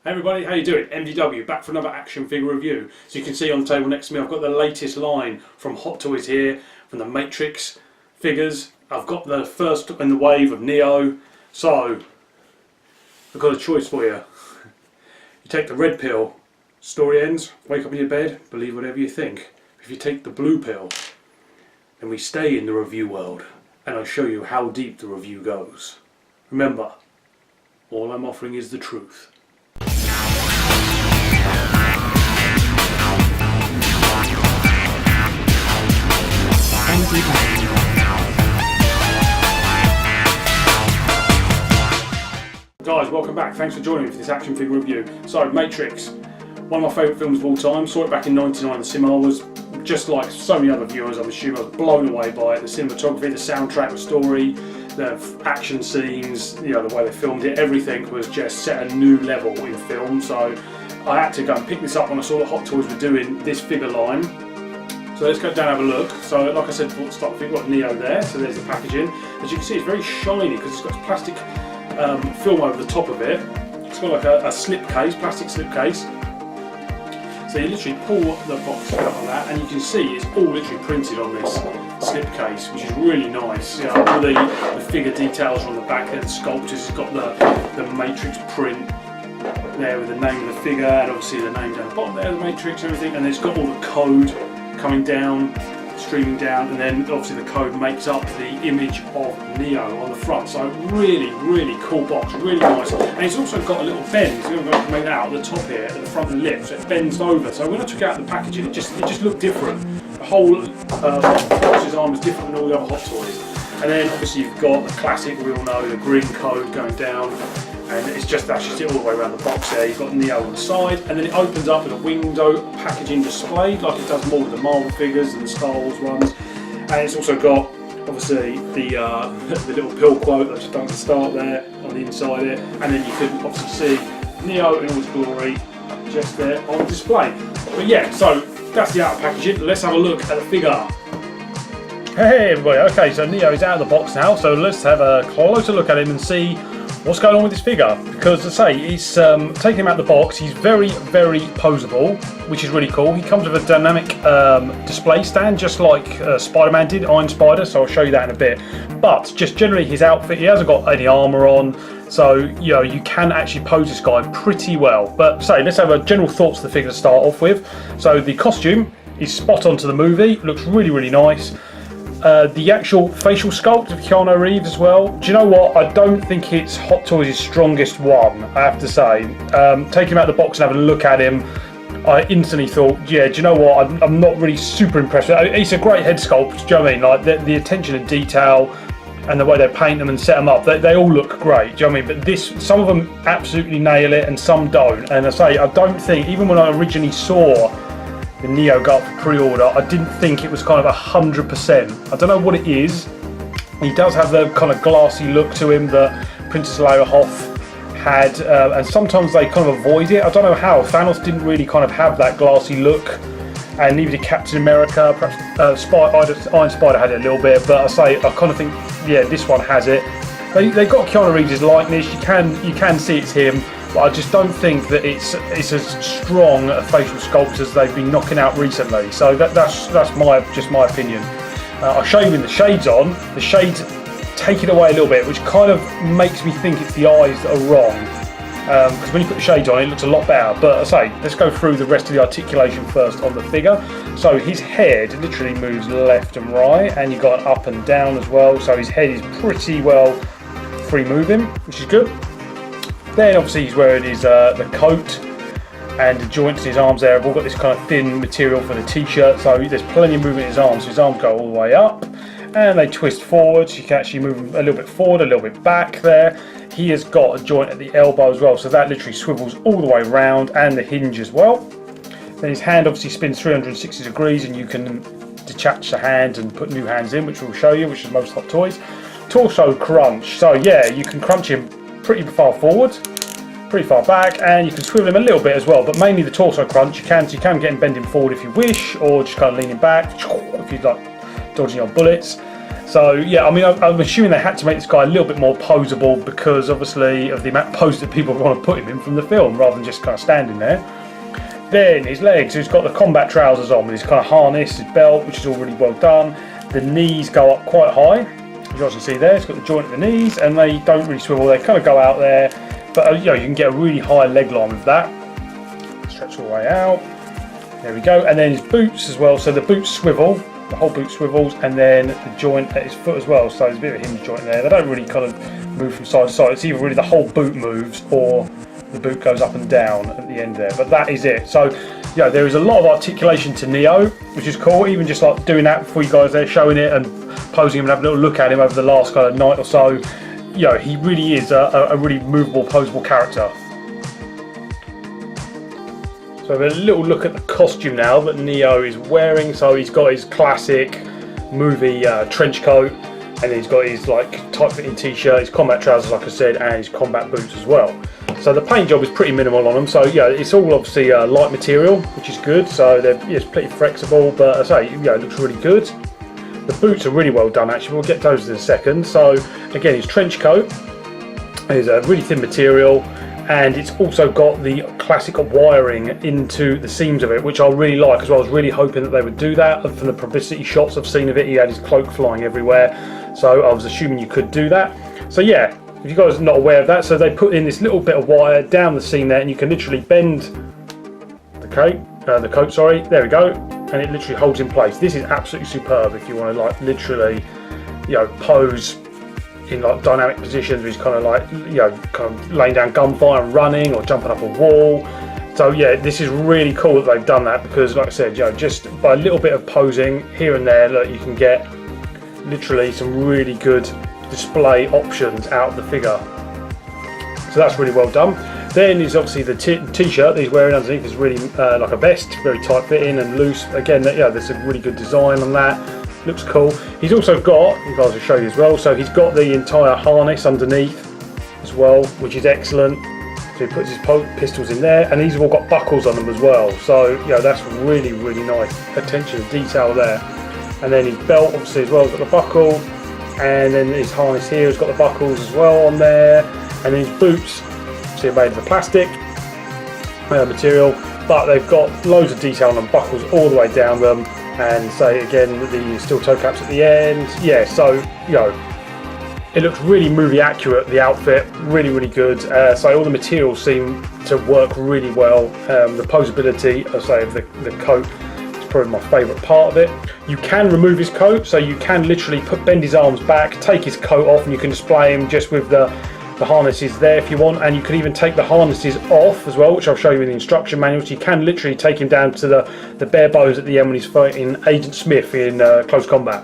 Hey everybody, how you doing? MDW, back for another action figure review. So you can see on the table next to me I've got the latest line from Hot Toys here, from the Matrix figures. I've got the first in the wave of Neo. So, I've got a choice for you. You take the red pill, story ends, wake up in your bed, believe whatever you think. If you take the blue pill, then we stay in the review world, and I show you how deep the review goes. Remember, all I'm offering is the truth. Guys, welcome back. Thanks for joining me for this action figure review. So, Matrix, one of my favourite films of all time. Saw it back in '99 in the cinema. Was just like so many other viewers, I'm assuming. I was blown away by it. The cinematography, the soundtrack, the story, the action scenes, you know, the way they filmed it, everything was just set a new level in film. So I had to go and pick this up when I saw that Hot Toys were doing this figure line. So let's go down and have a look. So like I said before the start, we've got Neo there, so there's the packaging. As you can see, it's very shiny because it's got plastic film over the top of it. It's got like a slip case, plastic slip case. So you literally pull the box out of that and you can see it's all literally printed on this slip case, which is really nice. You know, all the figure details are on the back there, the sculptures. It's got the Matrix print there with the name of the figure and obviously the name down the bottom there, the Matrix and everything, and it's got all the code coming down, streaming down, and then obviously the code makes up the image of Neo on the front. So really cool box, really nice. And it's also got a little bend, so I'm going to make that out at the top here, at the front of the lip, so it bends over. So when I took out the packaging, it just looked different. The whole box's arm was different than all the other Hot Toys. And then obviously you've got the classic, we all know, the green code going down. And it's just it all the way around the box there. You've got Neo on the side, and then it opens up with a window packaging displayed like it does more with the Marvel figures and the Star Wars ones. And it's also got obviously the little pill quote that I've just done to start there on the inside it, and then you can obviously see Neo in all his glory just there on display. But yeah, so that's the outer packaging. Let's have a look at the figure. Hey everybody, okay, so Neo is out of the box now, so let's have a closer look at him and see what's going on with this figure, because as I say, he's taking him out of the box. He's very posable, which is really cool. He comes with a dynamic display stand, just like Spider-Man did, Iron Spider, so I'll show you that in a bit. But just generally his outfit, he hasn't got any armour on, so you know, you can actually pose this guy pretty well. But say, let's have a general thoughts of the figure to start off with. So the costume is spot on to the movie, looks really nice. The actual facial sculpt of Keanu Reeves as well. Do you know what? I don't think it's Hot Toys' strongest one, I have to say. Taking him out of the box and having a look at him, I instantly thought, yeah, do you know what? I'm not really super impressed. It's a great head sculpt, do you know what I mean? Like the attention to detail and the way they paint them and set them up, they all look great, do you know what I mean? But some of them absolutely nail it and some don't. And I say, I don't think, even when I originally saw the Neo go up for pre-order, I didn't think it was kind of 100%. I don't know what it is. He does have the kind of glassy look to him that Princess Leia Hoth had, and sometimes they kind of avoid it. I don't know how. Thanos didn't really kind of have that glassy look, and neither did Captain America. Perhaps Iron Spider had it a little bit, but I kind of think, yeah, this one has it. They got Keanu Reeves' likeness. You can see it's him. But I just don't think that it's as strong a facial sculpt as they've been knocking out recently. So that's just my opinion. I'll show you with the shades on. The shades take it away a little bit, which kind of makes me think it's the eyes that are wrong. Because when you put the shades on, it looks a lot better. But I say, let's go through the rest of the articulation first on the figure. So his head literally moves left and right, and you've got up and down as well. So his head is pretty well free moving, which is good. Then obviously he's wearing his the coat, and the joints in his arms there have all got this kind of thin material for the t-shirt, so there's plenty of movement in his arms. So his arms go all the way up and they twist forwards. You can actually move them a little bit forward, a little bit back there. He has got a joint at the elbow as well, so that literally swivels all the way around, and the hinge as well. Then his hand obviously spins 360 degrees, and you can detach the hand and put new hands in, which we'll show you, which is most Hot Toys. Torso crunch, so yeah, you can crunch him pretty far forward, pretty far back, and you can swivel him a little bit as well, but mainly the torso crunch. You can get him bending forward if you wish, or just kind of leaning back if you'd like dodging your bullets. So yeah, I mean, I'm assuming they had to make this guy a little bit more posable because obviously of the amount of pose that people want to put him in from the film, rather than just kind of standing there. Then his legs, he's got the combat trousers on with his kind of harness, his belt, which is all really well done. The knees go up quite high, as you guys can see there. It's got the joint at the knees, and they don't really swivel, they kind of go out there. But you know, you can get a really high leg line with that. Stretch all the way out. There we go. And then his boots as well, so the boots swivel. The whole boot swivels, and then the joint at his foot as well, so there's a bit of a hinge joint there. They don't really kind of move from side to side. It's either really the whole boot moves or the boot goes up and down at the end there, but that is it. So yeah, there is a lot of articulation to Neo, which is cool. Even just like doing that for you guys there, showing it and posing him and having a little look at him over the last kind of night or so. You know, he really is a really movable, posable character. So have a little look at the costume now that Neo is wearing. So he's got his classic movie trench coat, and then he's got his like tight-fitting t-shirt, his combat trousers, like I said, and his combat boots as well. So the paint job is pretty minimal on them. So yeah, it's all obviously light material, which is good. So it's pretty flexible, but I say, yeah, it looks really good. The boots are really well done actually. We'll get those in a second. So again, his trench coat is a really thin material. And it's also got the classic wiring into the seams of it, which I really like as well. I was really hoping that they would do that. From the publicity shots I've seen of it, he had his cloak flying everywhere, so I was assuming you could do that. So yeah, if you guys are not aware of that, so they put in this little bit of wire down the seam there, and you can literally bend the coat, sorry, there we go, and it literally holds in place. This is absolutely superb if you want to like literally, you know, pose in like dynamic positions where he's kind of like, you know, kind of laying down gunfire and running or jumping up a wall. So yeah, this is really cool that they've done that, because like I said, you know, just by a little bit of posing here and there, look, you can get literally some really good display options out of the figure. So that's really well done. Then is obviously the t-shirt that he's wearing underneath is really like a vest, very tight fitting and loose. Again, yeah, there's a really good design on that. Looks cool. He's also got, you guys will show you as well, so he's got the entire harness underneath as well, which is excellent. So he puts his pistols in there, and these have all got buckles on them as well. So yeah, that's really, really nice attention to detail there. And then his belt obviously as well has got the buckle, and then his harness here has got the buckles as well on there. And then his boots, so they're made of the plastic material, but they've got loads of detail on them, buckles all the way down them. And say again, the steel toe caps at the end. Yeah, so you know, it looks really movie accurate. The outfit, really, really good. So all the materials seem to work really well. The posability, I say, of the coat is probably my favourite part of it. You can remove his coat, so you can literally bend his arms back, take his coat off, and you can display him just with the harnesses there if you want, and you can even take the harnesses off as well, which I'll show you in the instruction manual. So you can literally take him down to the bare bones at the end when he's fighting Agent Smith in close combat.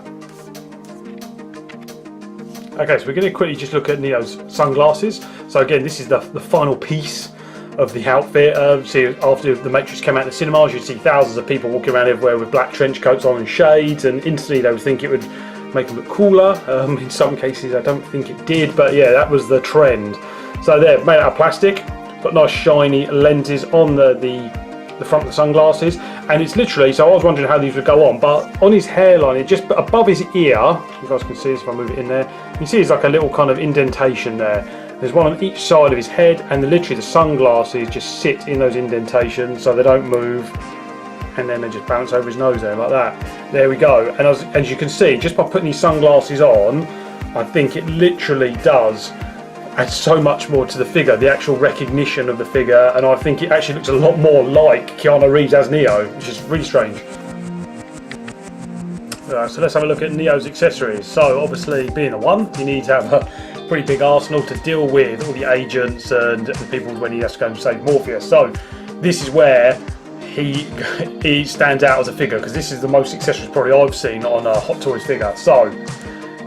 Okay, so we're going to quickly just look at Neo's sunglasses. So again, this is the final piece of the outfit. See, after the Matrix came out in the cinemas, you'd see thousands of people walking around everywhere with black trench coats on and shades, and instantly they would think it would make them look cooler. In some cases I don't think it did, but yeah, that was the trend. So they're made out of plastic, got nice shiny lenses on the front of the sunglasses, and it's literally, so I was wondering how these would go on, but on his hairline, it just above his ear, you guys can see this if I move it in there, you can see there's like a little kind of indentation there. There's one on each side of his head, and literally the sunglasses just sit in those indentations so they don't move, and then they just bounce over his nose there like that. There we go. And as you can see, just by putting these sunglasses on, I think it literally does add so much more to the figure, the actual recognition of the figure, and I think it actually looks a lot more like Keanu Reeves as Neo, which is really strange. So let's have a look at Neo's accessories. So obviously, being a one, you need to have a pretty big arsenal to deal with all the agents and the people when he has to go and save Morpheus. So this is where he stands out as a figure, because this is the most accessories probably I've seen on a Hot Toys figure. So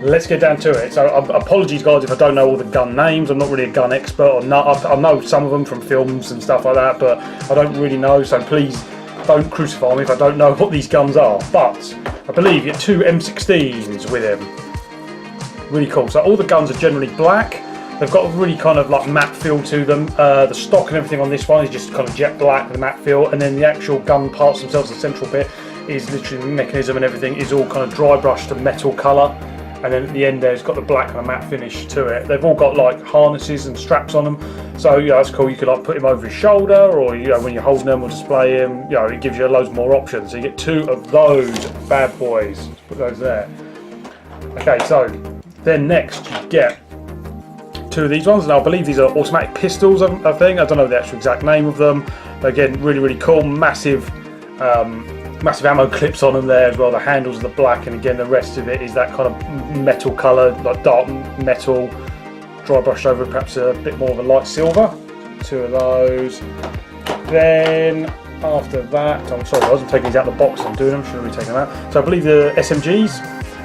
let's get down to it. So apologies guys if I don't know all the gun names. I'm not really a gun expert, or not. I know some of them from films and stuff like that, but I don't really know, so please don't crucify me if I don't know what these guns are. But I believe you get 2 M16s with him. Really cool. So all the guns are generally black. They've got a really kind of like matte feel to them. The stock and everything on this one is just kind of jet black, the matte feel, and then the actual gun parts themselves, the central bit, is literally the mechanism and everything is all kind of dry brushed to metal colour. and then at the end there it's got the black kind of matte finish to it. They've all got like harnesses and straps on them, so yeah, that's cool. You could like put him over his shoulder, or you know, when you're holding them or display him, you know, it gives you loads more options. So you get 2 of those bad boys. Let's put those there. Okay, so then next you get 2 of these ones, and I believe these are automatic pistols, I think. I don't know the actual exact name of them, but again, really, really cool. Massive ammo clips on them there as well. The handles are the black, and again, the rest of it is that kind of metal colour, like dark metal, dry brushed over perhaps a bit more of a light silver. 2 of those. Then after that, I'm sorry, I wasn't taking these out of the box, I'm doing them, should have really taken them out. So I believe the SMGs,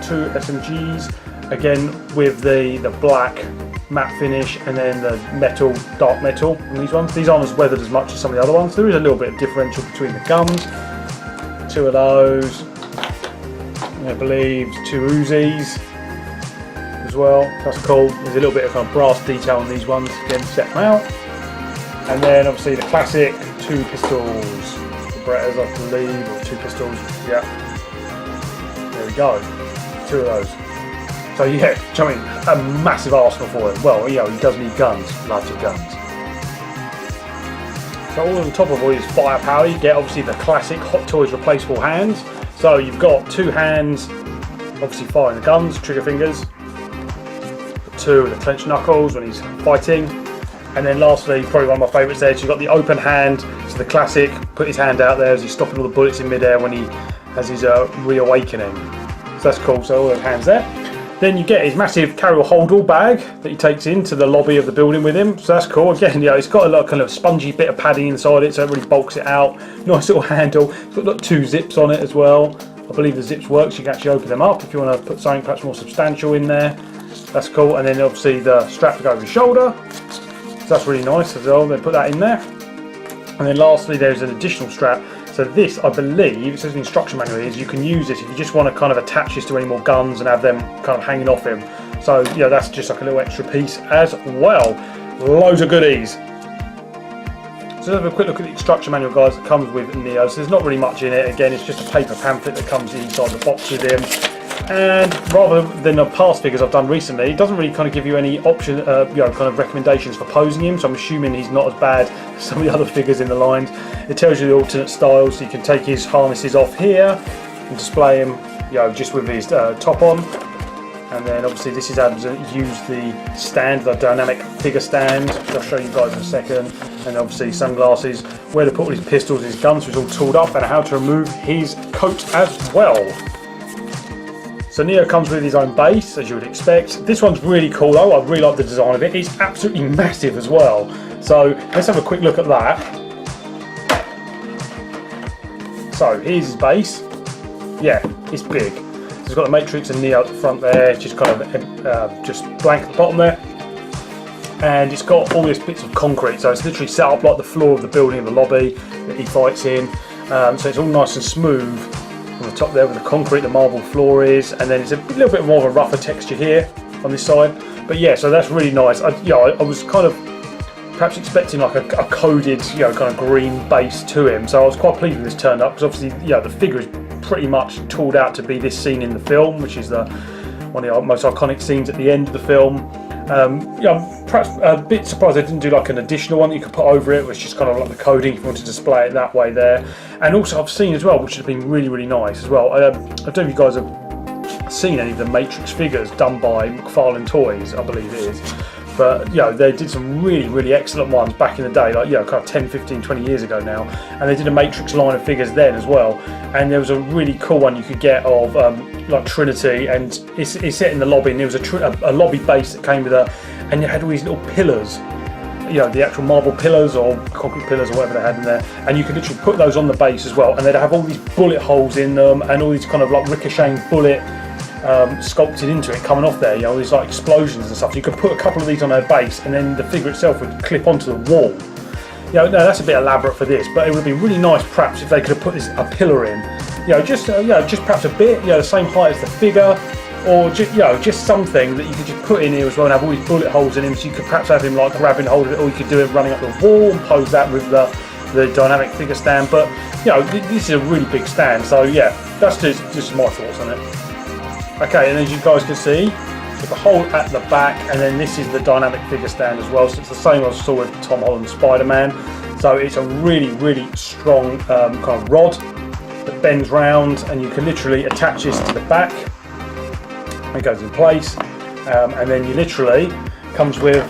2 SMGs, again with the black matte finish, and then the metal, dark metal on these ones. These aren't as weathered as much as some of the other ones. There is a little bit of differential between the guns. 2 of those. I believe 2 Uzis as well. That's cool. There's a little bit of kind of brass detail on these ones. Again, set them out. And then obviously the classic 2 pistols. The Berettas, I believe, or 2 pistols. Yeah. There we go. 2 of those. So yeah, I mean, a massive arsenal for him. Well, you know, he does need guns, lots of guns. So all on top of all his firepower, you get obviously the classic Hot Toys replaceable hands. So you've got 2 hands, obviously firing the guns, trigger fingers. 2 of the clenched knuckles when he's fighting. And then lastly, probably one of my favourites there, so you've got the open hand, so the classic, put his hand out there as he's stopping all the bullets in midair when he has his reawakening. So that's cool, so all those hands there. Then you get his massive carry or hold all bag that he takes into the lobby of the building with him. So that's cool. Again, yeah, it's got a lot kind of spongy bit of padding inside it, so it really bulks it out. Nice little handle. It's got like 2 zips on it as well. I believe the zips works. You can actually open them up if you want to put something perhaps more substantial in there. That's cool. And then obviously the strap to go over your shoulder. So that's really nice as well. They put that in there. And then lastly, there's an additional strap. So this, I believe, it says in the instruction manual, is you can use this if you just want to kind of attach this to any more guns and have them kind of hanging off him. So yeah, that's just like a little extra piece as well. Loads of goodies. So let's have a quick look at the instruction manual, guys, that comes with Neo. So there's not really much in it. Again, it's just a paper pamphlet that comes inside the box with him. And rather than the past figures I've done recently, it doesn't really kind of give you any option, kind of recommendations for posing him. So I'm assuming he's not as bad as some of the other figures in the line. It tells you the alternate styles, so you can take his harnesses off here and display him, just with his top on. And then obviously this is how to use the stand, the dynamic figure stand, which I'll show you guys in a second. And obviously sunglasses, where to put all his pistols, his guns, so he's all tooled up, and how to remove his coat as well. So Neo comes with his own base, as you would expect. This one's really cool though, I really like the design of it. It's absolutely massive as well. So let's have a quick look at that. So here's his base. Yeah, it's big. So it's got the Matrix and Neo at the front there, just kind of just blank at the bottom there. And it's got all these bits of concrete, so it's literally set up like the floor of the building, the lobby that he fights in. So it's all nice and smooth on the top there with the concrete, the marble floor is, and then it's a little bit more of a rougher texture here on this side. But yeah, so that's really nice. I was kind of perhaps expecting like a coded, kind of green base to him. So I was quite pleased with this turned up, because obviously, the figure is pretty much tooled out to be this scene in the film, which is one of the most iconic scenes at the end of the film. I'm perhaps a bit surprised they didn't do like an additional one that you could put over it, which is just kind of like the coding if you want to display it that way there. And also I've seen as well, which has been really, really nice as well. I don't know if you guys have seen any of the Matrix figures done by McFarlane Toys, I believe it is. But they did some really, really excellent ones back in the day, like kind of 10, 15, 20 years ago now. And they did a Matrix line of figures then as well. And there was a really cool one you could get of like Trinity, and it's set in the lobby, and there was a lobby base that came with and it had all these little pillars, the actual marble pillars or concrete pillars or whatever they had in there, and you could literally put those on the base as well, and they'd have all these bullet holes in them and all these kind of like ricocheting bullet sculpted into it coming off there, all these like explosions and stuff. So you could put a couple of these on their base, and then the figure itself would clip onto the wall. No, that's a bit elaborate for this, but it would be really nice perhaps if they could have put a pillar in, just perhaps a bit, the same height as the figure, or just something that you could just put in here as well and have all these bullet holes in him, so you could perhaps have him like grabbing hold of it, or you could do it running up the wall and pose that with the dynamic figure stand. But this is a really big stand, so yeah, that's just my thoughts on it. Okay, and as you guys can see, there's a hole at the back, and then this is the dynamic figure stand as well. So it's the same I saw with Tom Holland Spider-Man. So it's a really, really strong kind of rod that bends round, and you can literally attach this to the back. It goes in place, and then you literally comes with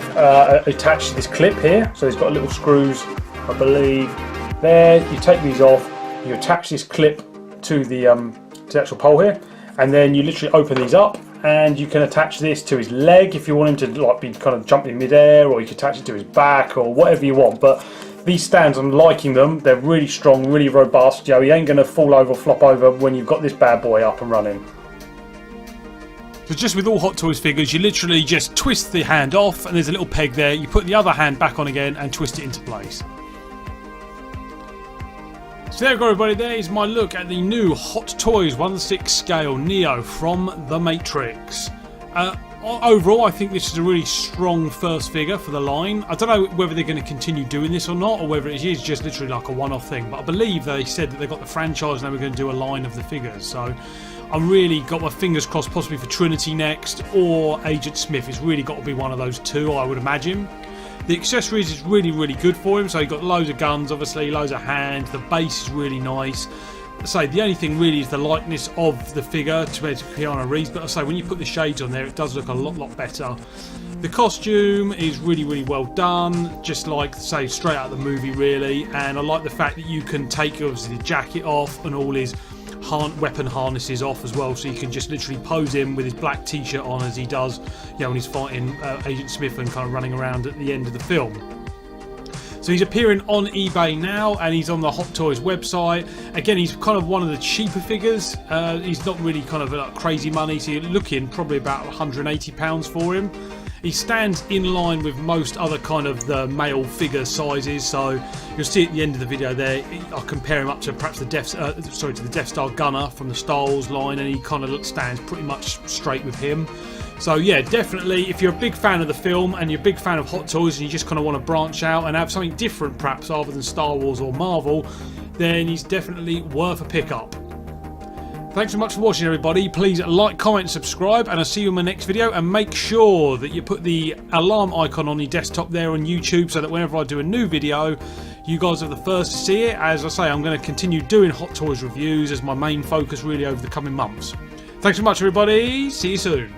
attached to this clip here. So it's got little screws, I believe, there. You take these off, you attach this clip to the actual pole here, and then you literally open these up, and you can attach this to his leg if you want him to like be kind of jumping in midair, or you can attach it to his back or whatever you want. But these stands, I'm liking them. They're really strong, really robust. You know, he ain't going to fall over, flop over when you've got this bad boy up and running. So just with all Hot Toys figures, you literally just twist the hand off, and there's a little peg there. You put the other hand back on again and twist it into place. So there we go, everybody. There is my look at the new Hot Toys 1/6 scale Neo from The Matrix. Overall, I think this is a really strong first figure for the line. I don't know whether they're going to continue doing this or not, or whether it is just literally like a one-off thing. But I believe they said that they've got the franchise and they were going to do a line of the figures. So I've really got my fingers crossed, possibly for Trinity next or Agent Smith. It's really got to be one of those two, I would imagine. The accessories is really, really good for him. So you've got loads of guns, obviously, loads of hands. The base is really nice. So the only thing really is the likeness of the figure to Keanu Reeves. But I say when you put the shades on there, it does look a lot better. The costume is really, really well done, just like, say, straight out of the movie, really. And I like the fact that you can take, obviously, the jacket off and all his weapon harnesses off as well, so you can just literally pose him with his black t-shirt on as he does, you know, when he's fighting Agent Smith and kind of running around at the end of the film. So he's appearing on eBay now, and he's on the Hot Toys website. Again, he's kind of one of the cheaper figures. He's not really kind of like crazy money, so you're looking probably about £180 for him. He stands in line with most other kind of the male figure sizes, so you'll see at the end of the video there, I'll compare him up to perhaps the Death Star gunner from the Star Wars line, and he kind of stands pretty much straight with him. So yeah, definitely, if you're a big fan of the film and you're a big fan of Hot Toys and you just kind of want to branch out and have something different perhaps other than Star Wars or Marvel, then he's definitely worth a pickup. Thanks so much for watching, everybody. Please like, comment, subscribe, and I'll see you in my next video. And make sure that you put the alarm icon on your desktop there on YouTube, so that whenever I do a new video, you guys are the first to see it. As I say, I'm going to continue doing Hot Toys reviews as my main focus really over the coming months. Thanks so much, everybody. See you soon.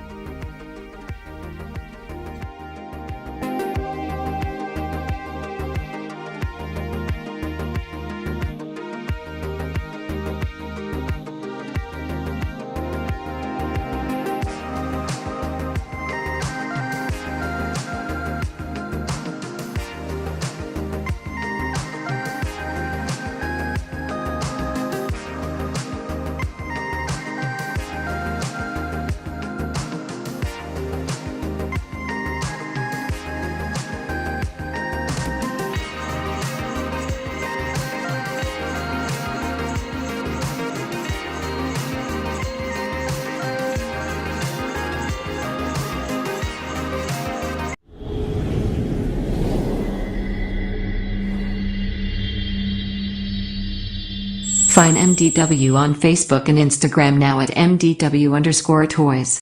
Find MDW on Facebook and Instagram now at MDW_toys.